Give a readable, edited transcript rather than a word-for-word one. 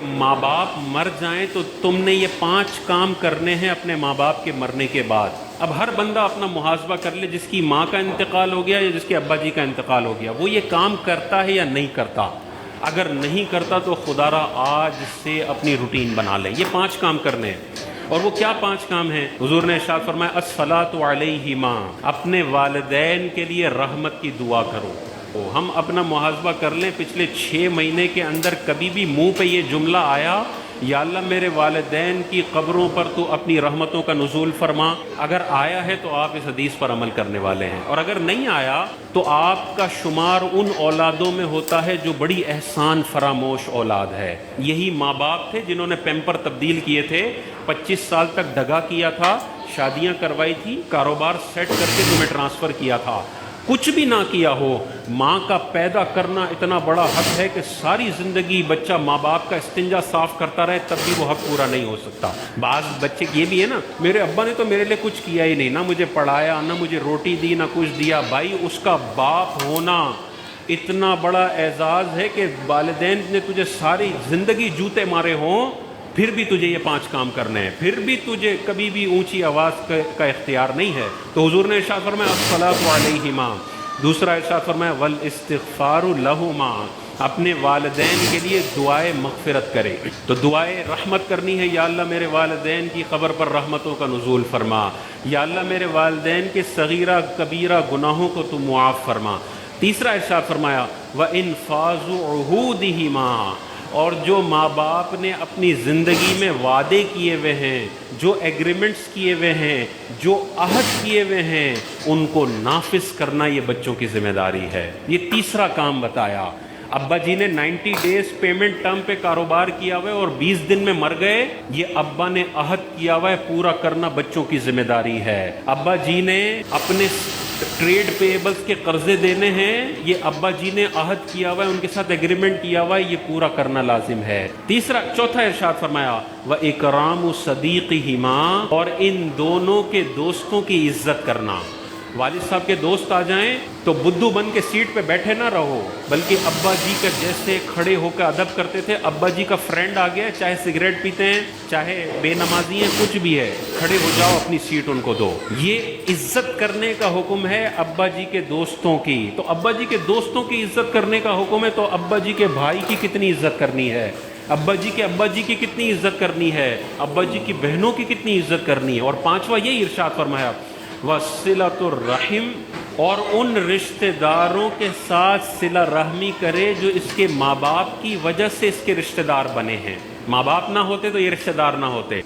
ماں باپ مر جائیں تو تم نے یہ 5 کام کرنے ہیں اپنے ماں باپ کے مرنے کے بعد۔ اب ہر بندہ اپنا محاسبہ کر لے، جس کی ماں کا انتقال ہو گیا یا جس کے ابا جی کا انتقال ہو گیا، وہ یہ کام کرتا ہے یا نہیں کرتا؟ اگر نہیں کرتا تو خدا را آج سے اپنی روٹین بنا لیں، یہ 5 کام کرنے ہیں۔ اور وہ کیا 5 کام ہیں؟ حضور نے ارشاد فرمایا الصلاۃ علیہما، اپنے والدین کے لیے رحمت کی دعا کرو۔ ہم اپنا محاسبہ کر لیں، پچھلے 6 مہینے کے اندر کبھی بھی منہ پہ یہ جملہ آیا یا اللہ میرے والدین کی قبروں پر تو اپنی رحمتوں کا نزول فرما؟ اگر آیا ہے تو آپ اس حدیث پر عمل کرنے والے ہیں، اور اگر نہیں آیا تو آپ کا شمار ان اولادوں میں ہوتا ہے جو بڑی احسان فراموش اولاد ہے۔ یہی ماں باپ تھے جنہوں نے پیمپر تبدیل کیے تھے، 25 سال تک دگا کیا تھا، شادیاں کروائی تھی، کاروبار سیٹ کر کے تمہیں ٹرانسفر کیا تھا۔ کچھ بھی نہ کیا ہو، ماں کا پیدا کرنا اتنا بڑا حق ہے کہ ساری زندگی بچہ ماں باپ کا استنجا صاف کرتا رہے تب بھی وہ حق پورا نہیں ہو سکتا۔ بعض بچے یہ بھی ہے نا، میرے ابا نے تو میرے لیے کچھ کیا ہی نہیں، نہ مجھے پڑھایا، نہ مجھے روٹی دی، نہ کچھ دیا۔ بھائی اس کا باپ ہونا اتنا بڑا اعزاز ہے کہ والدین نے تجھے ساری زندگی جوتے مارے ہوں، پھر بھی تجھے یہ 5 کام کرنے ہیں، پھر بھی تجھے کبھی بھی اونچی آواز کا اختیار نہیں ہے۔ تو حضور نے ارشاد فرمایا الصلاۃ علیہما، دوسرا ارشاد فرمایا والاستغفار لہما، اپنے والدین کے لیے دعائے مغفرت کرے۔ تو دعائے رحمت کرنی ہے، یا اللہ میرے والدین کی قبر پر رحمتوں کا نزول فرما، یا اللہ میرے والدین کے صغیرہ کبیرہ گناہوں کو تو معاف فرما۔ تیسرا ارشاد فرمایا وَإِنفَاذُ عُهُودِهِمَا، اور جو ماں باپ نے اپنی زندگی میں وعدے کیے ہوئے ہیں، جو ایگریمنٹس کیے ہوئے ہیں، جو عہد کیے ہوئے ہیں، ان کو نافذ کرنا یہ بچوں کی ذمہ داری ہے۔ یہ تیسرا کام بتایا۔ ابا جی نے 90 ڈیز پیمنٹ ٹرم پہ کاروبار کیا ہوا ہے اور 20 دن میں مر گئے، یہ ابا نے عہد کیا ہوا ہے، پورا کرنا بچوں کی ذمہ داری ہے۔ ابا جی نے اپنے ٹریڈ پیبلز کے قرضے دینے ہیں، یہ ابا جی نے عہد کیا ہوا ہے، ان کے ساتھ ایگریمنٹ کیا ہوا ہے، یہ پورا کرنا لازم ہے۔ چوتھا ارشاد فرمایا وَإِكْرَامُ صَدِيقِهِمَا، اور ان دونوں کے دوستوں کی عزت کرنا۔ والد صاحب کے دوست آ جائیں تو بدھو بن کے سیٹ پہ بیٹھے نہ رہو، بلکہ ابا جی کا جیسے کھڑے ہو کے ادب کرتے تھے، ابا جی کا فرینڈ آ گیا، چاہے سگریٹ پیتے ہیں، چاہے بے نمازی ہیں، کچھ بھی ہے، کھڑے ہو جاؤ، اپنی سیٹ ان کو دو۔ یہ عزت کرنے کا حکم ہے ابا جی کے دوستوں کی۔ تو ابا جی کے دوستوں کی عزت کرنے کا حکم ہے، تو ابا جی کے بھائی کی کتنی عزت کرنی ہے، ابا جی کے ابا جی کی کتنی عزت کرنی ہے، ابا جی کی بہنوں کی کتنی عزت کرنی ہے۔ اور 5واں یہی ارشاد فرمایا وَصِلَةُ الرَّحِمِ، اور ان رشتہ داروں کے ساتھ صلہ رحمی کرے جو اس کے ماں باپ کی وجہ سے اس کے رشتہ دار بنے ہیں۔ ماں باپ نہ ہوتے تو یہ رشتہ دار نہ ہوتے۔